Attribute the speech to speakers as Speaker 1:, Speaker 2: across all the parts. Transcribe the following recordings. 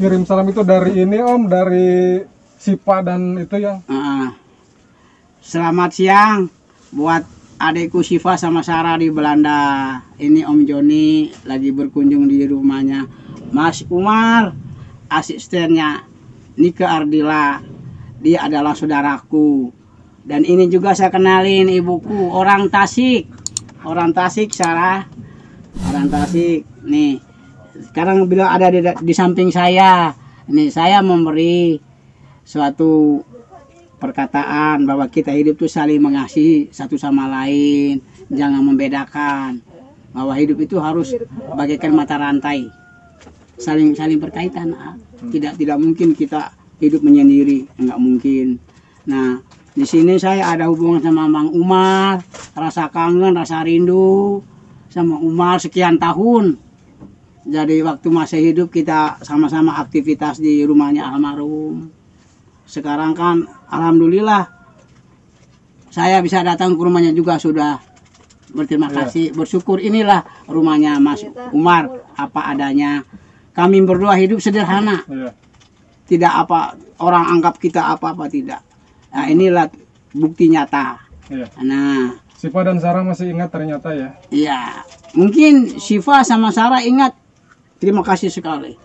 Speaker 1: kirim salam itu dari ini Om, dari Sipa dan itu ya.
Speaker 2: Selamat siang buat adikku Siva sama Sarah di Belanda. Ini Om Joni lagi berkunjung di rumahnya Mas Umar, asistennya Nike Ardila. Dia adalah saudaraku. Dan ini juga saya kenalin ibuku, orang Tasik. Orang Tasik, Sarah. Orang Tasik. Nih, sekarang bila ada di samping saya. Nih, saya memberi suatu perkataan bahwa kita hidup tuh saling mengasihi satu sama lain, jangan membedakan, bahwa hidup itu harus bagaikan mata rantai, saling berkaitan. Tidak mungkin kita hidup menyendiri, nggak mungkin. Nah, di sini saya ada hubungan sama Bang Umar, rasa kangen, rasa rindu sama Umar sekian tahun. Jadi waktu masih hidup kita sama-sama aktivitas di rumahnya almarhum. Sekarang kan alhamdulillah saya bisa datang ke rumahnya juga, sudah berterima kasih, bersyukur. Inilah rumahnya Mas Umar apa adanya. Kami berdua hidup sederhana. Tidak apa orang anggap kita apa-apa, tidak. Nah, inilah bukti nyata. Nah,
Speaker 1: Siva dan Sarah masih ingat ternyata ya.
Speaker 2: Iya, mungkin Siva sama Sarah ingat. Terima kasih sekali.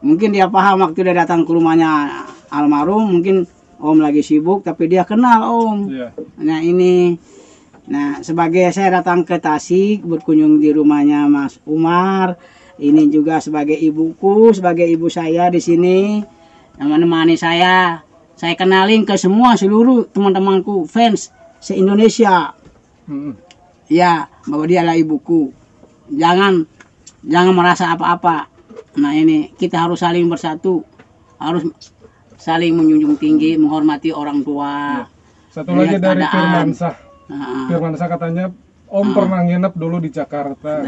Speaker 2: Mungkin dia paham waktu dia datang ke rumahnya almarhum, mungkin Om lagi sibuk, tapi dia kenal Om. Nah ini, nah sebagai saya datang ke Tasik berkunjung di rumahnya Mas Umar, ini juga sebagai ibuku, sebagai ibu saya di sini, menemani saya kenalin ke semua seluruh teman-temanku, fans se-Indonesia, ya bahwa dia adalah ibuku. Jangan merasa apa-apa. Nah ini kita harus saling bersatu, harus saling menjunjung tinggi, menghormati orang tua.
Speaker 1: Satu lagi dari Firmansyah. Firmansyah katanya Om pernah nginep dulu di Jakarta.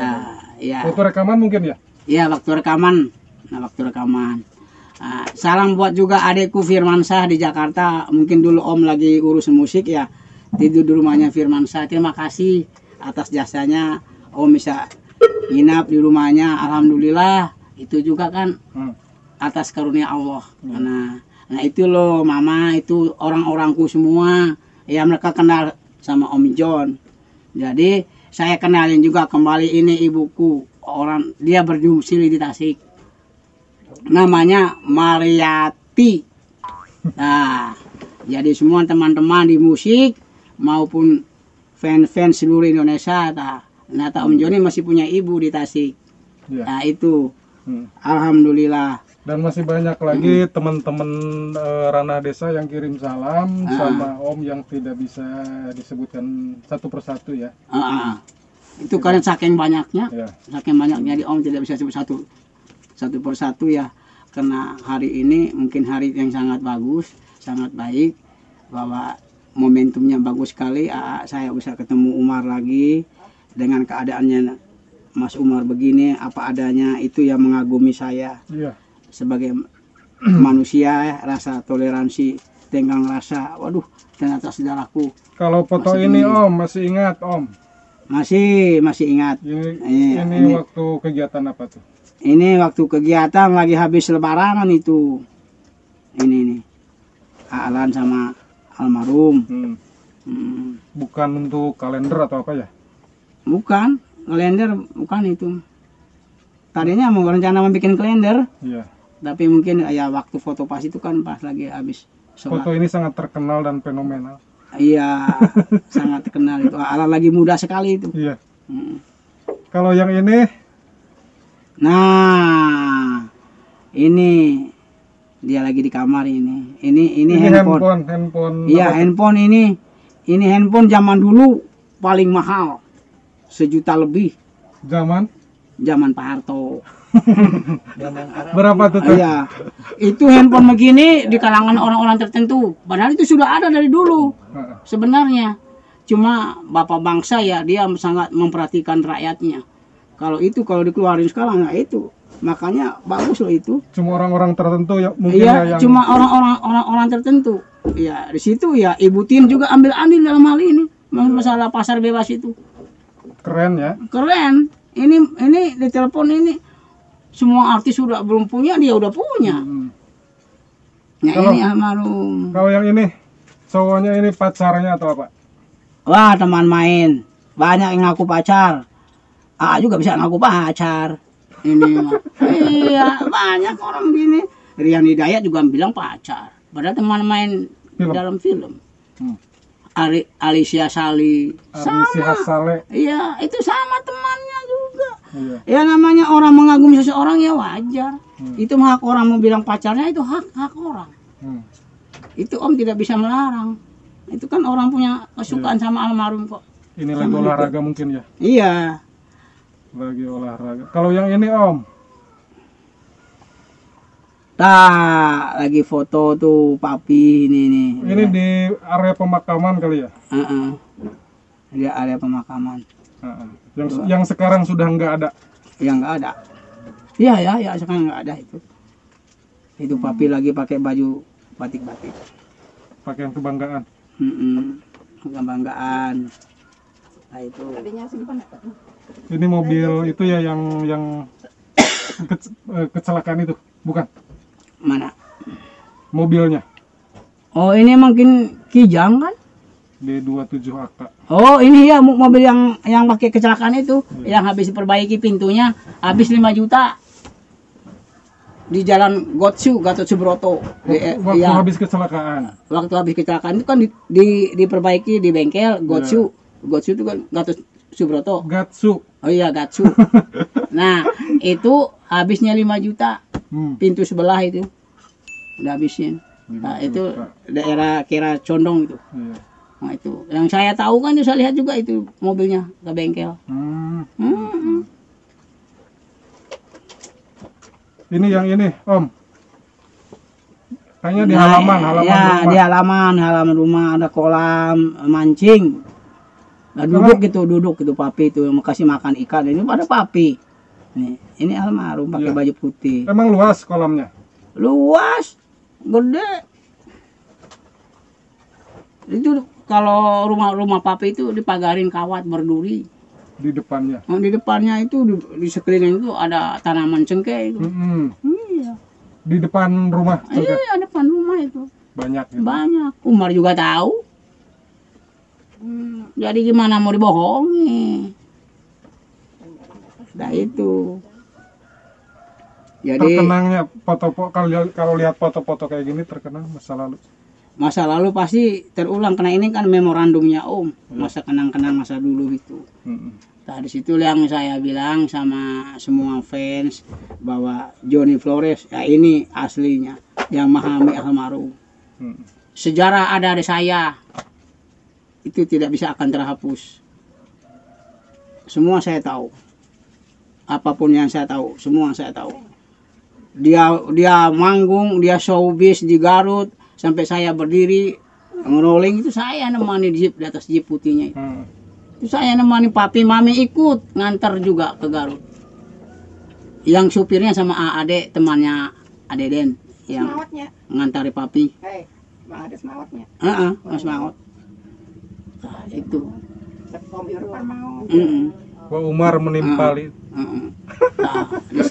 Speaker 1: Waktu rekaman mungkin ya? Iya,
Speaker 2: waktu rekaman. Salam buat juga adikku Firmansyah di Jakarta. Mungkin dulu Om lagi urus musik ya, tidur di rumahnya Firmansyah. Terima kasih atas jasanya Om bisa nginap di rumahnya. Alhamdulillah. Itu juga kan atas karunia Allah. Nah itu loh Mama, itu orang-orangku semua. Ya mereka kenal sama Om John. Jadi saya kenalin juga kembali, ini ibuku. Dia berdomisili di Tasik. Namanya Mariati. Nah, jadi semua teman-teman di musik maupun fans seluruh Indonesia. Nah, Om Joni masih punya ibu di Tasik. Nah itu. Alhamdulillah.
Speaker 1: Dan masih banyak lagi teman-teman ranah desa yang kirim salam sama Om yang tidak bisa disebutkan satu persatu ya.
Speaker 2: Itu karena saking banyaknya, di Om tidak bisa sebut satu persatu ya. Karena hari ini mungkin hari yang sangat bagus, sangat baik, bahwa momentumnya bagus sekali. Saya bisa ketemu Umar lagi dengan keadaannya. Mas Umar begini apa adanya, itu yang mengagumi saya sebagai manusia, rasa toleransi, tenggang rasa. Waduh, ternyata saudaraku.
Speaker 1: Kalau foto ini Om masih ingat Om?
Speaker 2: Masih ingat.
Speaker 1: Ini waktu kegiatan apa tuh?
Speaker 2: Ini waktu kegiatan lagi habis lebaran itu. Ini nih Alan sama almarhum.
Speaker 1: Bukan untuk kalender atau apa ya?
Speaker 2: Bukan. Kalender bukan itu. Tadinya mau rencana bikin kalender, tapi mungkin ya waktu foto pas itu kan pas lagi habis sholat.
Speaker 1: Foto ini sangat terkenal dan fenomenal.
Speaker 2: Iya, sangat terkenal itu. Ala lagi muda sekali itu.
Speaker 1: Iya. Kalau yang ini,
Speaker 2: nah ini dia lagi di kamar ini. Ini
Speaker 1: handphone.
Speaker 2: Iya, handphone ini handphone zaman dulu paling mahal. 1 juta lebih. Zaman Pak Harto.
Speaker 1: Berapa tuh?
Speaker 2: Iya. Itu handphone begini di kalangan orang-orang tertentu. Padahal itu sudah ada dari dulu. Sebenarnya. Cuma Bapak bangsa ya, dia sangat memperhatikan rakyatnya. Kalau dikeluarin sekarang ya itu. Makanya bagus loh itu.
Speaker 1: Cuma orang-orang tertentu ya mungkin.
Speaker 2: Iya, cuma orang tertentu. Iya, di situ ya Ibu Tin juga ambil andil dalam hal ini. Masalah pasar bebas itu.
Speaker 1: Keren ya.
Speaker 2: Keren. Ini di telepon ini Semua artis sudah belum punya, dia udah punya. Nah
Speaker 1: Kalau-
Speaker 2: ini almarhum.
Speaker 1: Kalau yang ini cowoknya ini pacarnya atau apa?
Speaker 2: Wah teman main. Banyak yang ngaku pacar. Juga bisa ngaku pacar. Ini mah. Iya banyak orang begini. Rian Hidayat juga bilang pacar. Padahal teman main
Speaker 1: Film.
Speaker 2: dalam film.
Speaker 1: Hmm.
Speaker 2: Alicia Sali.
Speaker 1: Alicia Saleh.
Speaker 2: Iya itu sama temannya juga.
Speaker 1: Iya.
Speaker 2: Ya namanya orang mengagumi seseorang ya wajar. Itu hak orang mau bilang pacarnya, itu hak orang.
Speaker 1: Hmm.
Speaker 2: Itu Om tidak bisa melarang. Itu kan orang punya kesukaan sama almarhum kok.
Speaker 1: Ini lagi olahraga mungkin ya.
Speaker 2: Iya.
Speaker 1: Lagi olahraga. Kalau yang ini Om,
Speaker 2: Lagi foto tuh papi ini nih.
Speaker 1: ini di area pemakaman kali ya?
Speaker 2: Heeh. Dia area pemakaman.
Speaker 1: Heeh. Yang sekarang sudah nggak ada.
Speaker 2: Yang nggak ada. Iya ya sekarang nggak ada itu. Itu papi lagi pakai baju batik-batik.
Speaker 1: Pakaian kebanggaan.
Speaker 2: Kebanggaan. Nah itu.
Speaker 1: Ini mobil itu ya yang kecelakaan itu, bukan?
Speaker 2: Mana?
Speaker 1: Mobilnya
Speaker 2: Oh ini mungkin Kijang kan?
Speaker 1: D27AK.
Speaker 2: Oh ini ya mobil yang pakai kecelakaan itu, yang habis diperbaiki pintunya, habis 5 juta di jalan Gatot Subroto.
Speaker 1: Waktu
Speaker 2: Ya,
Speaker 1: habis kecelakaan.
Speaker 2: waktu habis kecelakaan itu kan diperbaiki di bengkel Gotsu. Gotsu itu kan Gatot Subroto.
Speaker 1: Gatsu.
Speaker 2: Oh iya Gatsu. Nah itu habisnya 5 juta pintu sebelah itu udah habisin.
Speaker 1: 5
Speaker 2: Nah itu
Speaker 1: juta.
Speaker 2: daerah Kira Condong itu.
Speaker 1: Iya.
Speaker 2: Nah itu yang saya tahu kan, saya lihat juga itu mobilnya ke bengkel.
Speaker 1: Ini yang ini Om, kayaknya di halaman
Speaker 2: ya,
Speaker 1: rumah.
Speaker 2: di halaman rumah ada kolam mancing. Nah, duduk gitu papi itu yang kasih makan ikan. Ini pada papi. Nih, ini almarhum pakai
Speaker 1: Iya.
Speaker 2: baju putih.
Speaker 1: Emang luas kolamnya?
Speaker 2: Luas, gede. Itu kalau rumah papi itu dipagarin kawat berduri.
Speaker 1: Di depannya.
Speaker 2: Di depannya itu di sekeliling itu ada tanaman cengkeh itu. Iya.
Speaker 1: Di depan rumah juga
Speaker 2: Iya, depan rumah itu.
Speaker 1: banyak. Gitu.
Speaker 2: Banyak. Umar juga tahu. Jadi gimana mau dibohongi? Nah itu. Jadi
Speaker 1: Terkenangnya foto-foto kalau lihat foto-foto kayak gini terkenang masa lalu.
Speaker 2: masa lalu pasti terulang, karena ini kan memorandumnya Om, masa kenang-kenang masa dulu itu. Nah di situ yang saya bilang sama semua fans bahwa Johnny Flores ya ini aslinya yang memahami almarhum. Sejarah ada di saya, itu tidak bisa akan terhapus. Semua saya tahu, apapun yang saya tahu, semua saya tahu. Dia manggung, dia showbiz di Garut sampai saya berdiri ngerolling itu saya nemani jeep di atas jeep putihnya itu. Itu saya nemani papi mami ikut ngantar juga ke Garut. Yang supirnya sama Ade, temannya Ade Den yang ngantari papi.
Speaker 3: Bang ada semawatnya.
Speaker 2: Mas Maot. Nah, itu.
Speaker 1: Wah, Umar menimpali.
Speaker 2: Nah, di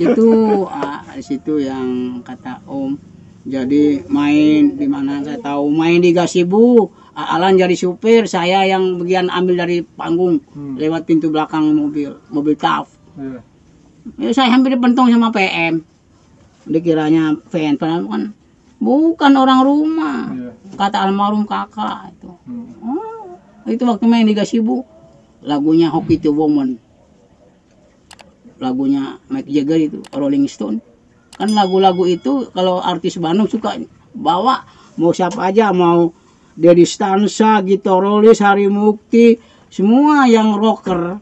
Speaker 2: situ yang kata Om. Jadi main di mana saya tahu, main di Gasibu. Alan jadi supir, saya yang bagian ambil dari panggung lewat pintu belakang mobil TAF.
Speaker 1: Iya.
Speaker 2: Ya, saya hampir dipentong sama PM. Dikiranya fan, padahal kan bukan orang rumah.
Speaker 1: Iya.
Speaker 2: Kata almarhum kakak itu. Itu waktu main di Gasibu, lagunya Hockey to Woman. Lagunya Mick Jagger itu, Rolling Stone. Kan lagu-lagu itu kalau artis Bandung suka bawa, mau siapa aja, mau Dedi Stansa, Gito Rolis, Hari Mukti, semua yang rocker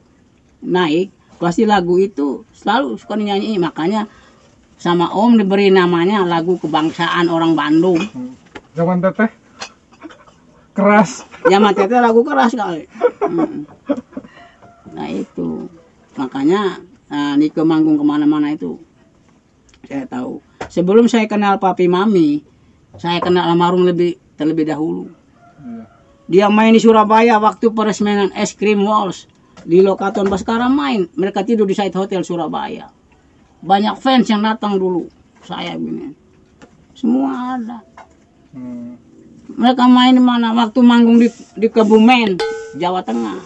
Speaker 2: naik, pasti lagu itu selalu suka nyanyi. Makanya sama Om diberi namanya lagu kebangsaan orang Bandung.
Speaker 1: Zaman teteh keras.
Speaker 2: Zaman teteh lagu keras kali. Nah itu, makanya Nike manggung kemana-mana itu saya tahu. Sebelum saya kenal papi mami, saya kenal almarhum terlebih dahulu.
Speaker 1: Iya.
Speaker 2: Dia main di Surabaya waktu peresmian Es Krim Walls di Lokaton Baskara main. Mereka tidur di Side Hotel Surabaya. banyak fans yang datang dulu. Saya begini. Semua ada. Mereka main di mana? Waktu manggung di Kebumen, Jawa Tengah.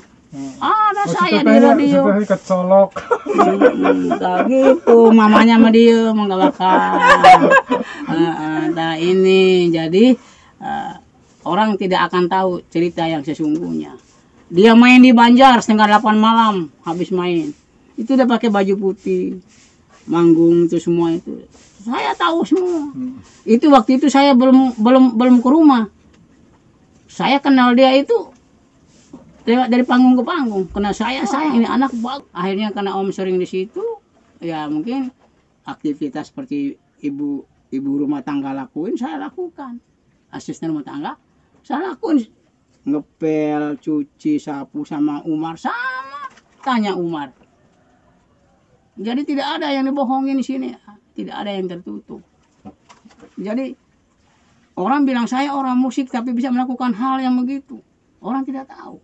Speaker 2: Ada saya di radio.
Speaker 1: Sudah ikat colok.
Speaker 2: Gitu, mamanya sama dia menggawakan. Nah ini jadi orang tidak akan tahu cerita yang sesungguhnya. Dia main di Banjar setengah 8 malam habis main. Itu udah pakai baju putih, manggung itu semua itu. Saya tahu semua. Itu waktu itu saya belum ke rumah. Saya kenal dia itu dari panggung ke panggung. Karena saya ini anak bagus. Akhirnya karena Om sering di situ, ya mungkin aktivitas seperti ibu rumah tangga lakuin, saya lakukan. Asisten rumah tangga, saya lakuin. Ngepel, cuci, sapu sama Umar sama. Tanya Umar. Jadi tidak ada yang dibohongin di sini, tidak ada yang tertutup. Jadi orang bilang saya orang musik tapi bisa melakukan hal yang begitu. Orang tidak tahu.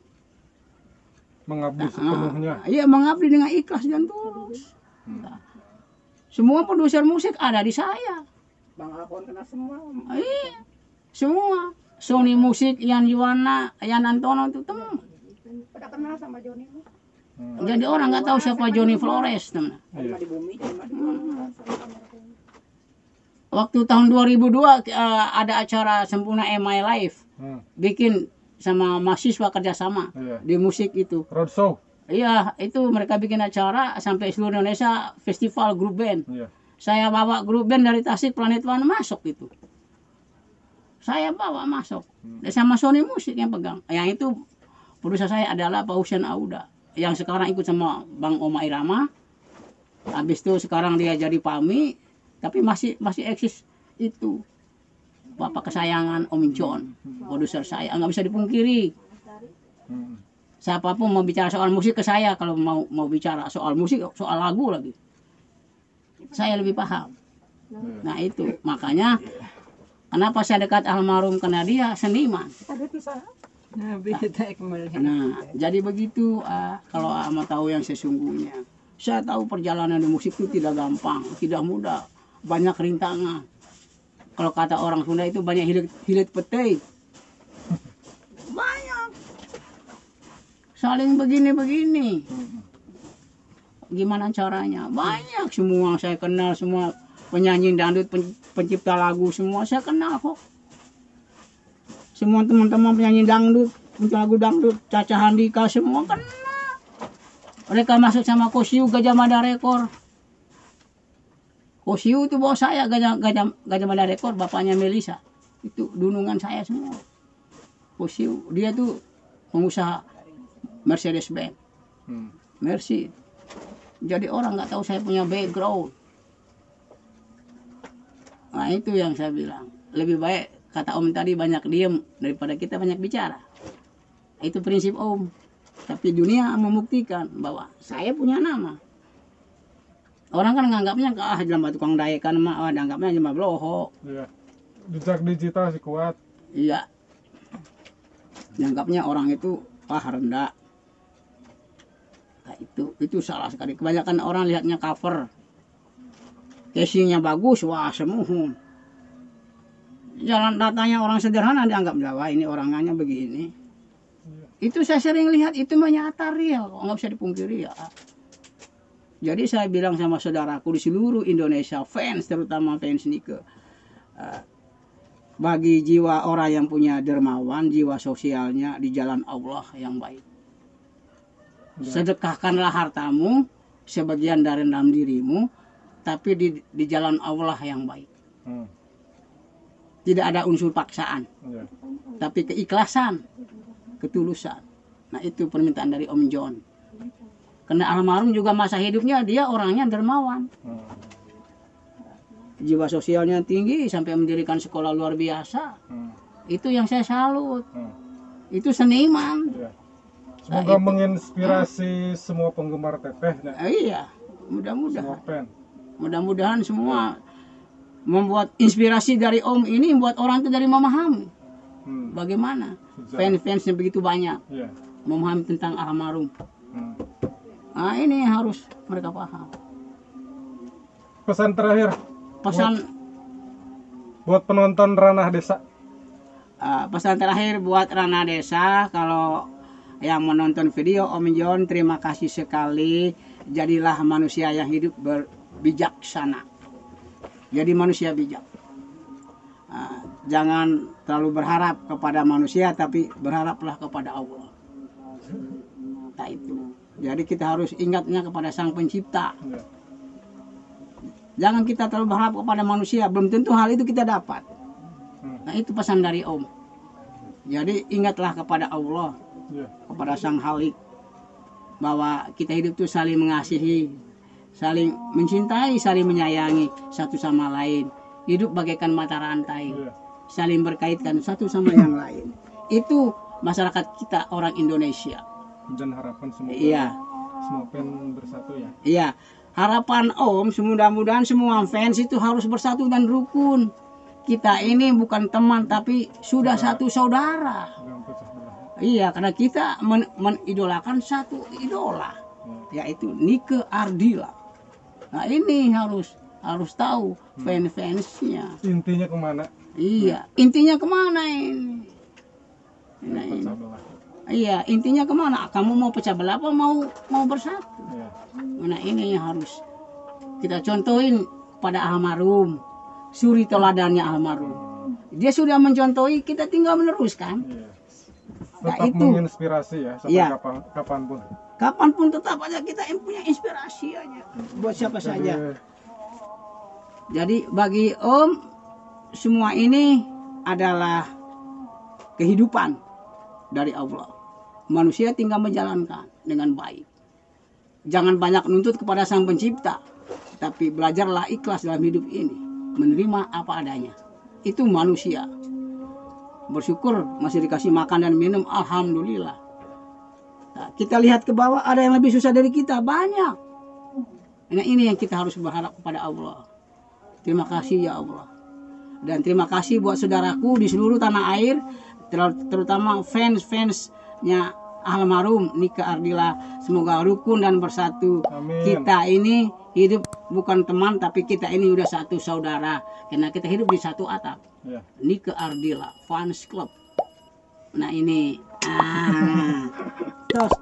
Speaker 1: Mengabdi sepenuhnya.
Speaker 2: Iya, mengabdi dengan ikhlas dan tulus. Semua produser musik ada di saya.
Speaker 3: Bang Alfon kena semua.
Speaker 2: Iya, semua. Sony Musik, Yan Yuwana, Yan Antono itu teman.
Speaker 3: Pada kenal sama Joni.
Speaker 2: Jadi orang nggak tahu siapa Johnny Flores, teman.
Speaker 3: Cuma di bumi, cuma di
Speaker 2: Waktu tahun 2002 ada acara Sempurna MI Live, bikin sama mahasiswa kerjasama di musik itu.
Speaker 1: Roadshow.
Speaker 2: Iya, itu mereka bikin acara sampai seluruh Indonesia festival grup band. Saya bawa grup band dari Tasik Planet One masuk itu. Saya bawa masuk. Sama Sony Musik yang pegang. Yang itu produser saya adalah Pak Hussein Auda. Yang sekarang ikut sama Bang Oma Irama. Habis itu sekarang dia jadi PAMI. Tapi masih eksis itu. Bapak kesayangan Om John. Produser saya. Nggak bisa dipungkiri. Siapapun mau bicara soal musik ke saya. Kalau mau bicara soal musik, soal lagu lagi. Saya lebih paham. Nah itu. Makanya kenapa saya dekat almarhum, karena dia seniman. Nah, jadi begitu. Kalau mau tahu yang sesungguhnya, saya tahu perjalanan di musik itu tidak gampang, tidak mudah, banyak rintangan. Kalau kata orang Sunda itu banyak hilit petai, banyak. Saling begini-begini. Gimana caranya? Banyak semua saya kenal, semua penyanyi dangdut, pencipta lagu semua saya kenal kok. Semua teman-teman penyanyi dangdut, pencipta lagu dangdut, Caca Handika semua kenal. Mereka masuk sama Kosiu Gajah Mada Rekor. Kosiu itu bos saya, Gajah Mada Rekor, bapaknya Melisa. Itu dunungan saya semua. Kosiu, dia tuh pengusaha Mercedes Benz. Mercy. Jadi orang nggak tahu saya punya background. Nah itu yang saya bilang, lebih baik kata Om tadi banyak diem daripada kita banyak bicara. Itu prinsip Om. Tapi dunia membuktikan bahwa saya punya nama. Orang kan nganggapnya dalam tukang daekan mah dianggapnya cuma bloho.
Speaker 1: Iya. Jejak digital sih kuat.
Speaker 2: Iya. Dianggapnya orang itu rendah. Nah, itu salah sekali. Kebanyakan orang lihatnya cover. Casingnya bagus, wah semuhun. Jalan datanya orang sederhana dianggap Jawa, ini orangnya begini. Itu saya sering lihat, itu menyata real, nggak bisa dipungkiri ya. Jadi saya bilang sama saudaraku di seluruh Indonesia, fans terutama fans Nike, bagi jiwa orang yang punya dermawan, jiwa sosialnya di jalan Allah yang baik. Sedekahkanlah hartamu, sebagian dari dalam dirimu, tapi di jalan Allah yang baik. Tidak ada unsur paksaan, tapi keikhlasan, ketulusan. Nah itu permintaan dari Om John. Karena almarhum juga masa hidupnya dia orangnya dermawan. Jiwa sosialnya tinggi sampai mendirikan sekolah luar biasa. Itu yang saya salut. Itu seniman.
Speaker 1: Semoga menginspirasi semua penggemar teteh.
Speaker 2: Iya, mudah-mudahan. Mudah-mudahan semua membuat inspirasi dari Om ini membuat orang itu dari memahami bagaimana fans-fansnya begitu banyak memahami tentang almarhum. Nah ini harus mereka paham.
Speaker 1: pesan terakhir
Speaker 2: Pesan
Speaker 1: buat penonton Ranah Desa.
Speaker 2: pesan terakhir buat Ranah Desa, kalau yang menonton video Om John, terima kasih sekali. Jadilah manusia yang hidup berbijaksana. Jadi manusia bijak. Jangan terlalu berharap kepada manusia, tapi berharaplah kepada Allah. Nah itu. Jadi kita harus ingatnya kepada Sang Pencipta.
Speaker 1: Ya.
Speaker 2: Jangan kita terlalu berharap kepada manusia, belum tentu hal itu kita dapat. Nah itu pesan dari Om. Jadi ingatlah kepada Allah,
Speaker 1: Ya.
Speaker 2: kepada Sang Halik, bahwa kita hidup itu saling mengasihi, saling mencintai, saling menyayangi satu sama lain. Hidup bagaikan mata rantai,
Speaker 1: Ya.
Speaker 2: saling berkaitan satu sama yang lain. Itu masyarakat kita orang Indonesia.
Speaker 1: Dan harapan semoga
Speaker 2: Iya,
Speaker 1: semua fan bersatu ya.
Speaker 2: iya. Harapan Om, mudah-mudahan semua fans itu harus bersatu dan rukun. Kita ini bukan teman, tapi sudah satu saudara.
Speaker 1: Jangan pecah belah.
Speaker 2: Iya, karena kita menidolakan satu idola, yaitu Nike Ardila. Nah ini harus tahu fans-fansnya.
Speaker 1: Intinya kemana?
Speaker 2: Iya, intinya kemana ini? Nah, ini.
Speaker 1: Pecah belah.
Speaker 2: Iya, intinya kemana? Kamu mau pecah belah apa mau bersatu?
Speaker 1: Ya.
Speaker 2: Nah ini yang harus kita contohin pada almarhum, suri teladannya almarhum. Dia sudah mencontohi, kita tinggal meneruskan.
Speaker 1: Iya.
Speaker 2: Nah,
Speaker 1: Tetap
Speaker 2: itu.
Speaker 1: menginspirasi ya sampai
Speaker 2: Iya.
Speaker 1: kapanpun.
Speaker 2: Kapanpun tetap aja kita punya inspirasi aja buat siapa saja. Jadi bagi Om, semua ini adalah kehidupan dari Allah. Manusia tinggal menjalankan dengan baik. Jangan banyak menuntut kepada Sang Pencipta, tapi belajarlah ikhlas dalam hidup ini, menerima apa adanya. Itu manusia. Bersyukur masih dikasih makan dan minum, alhamdulillah. Nah, kita lihat ke bawah, ada yang lebih susah dari kita, banyak. Nah, ini yang kita harus berharap kepada Allah. Terima kasih ya Allah. Dan terima kasih buat saudaraku di seluruh tanah air, terutama fans-fansnya almarhum Nike Ardila. Semoga rukun dan bersatu.
Speaker 1: Amin.
Speaker 2: Kita ini hidup bukan teman, tapi kita ini udah satu saudara. Karena kita hidup di satu atap.
Speaker 1: Ya.
Speaker 2: Nike Ardila Fans Club. Nah ini. Terus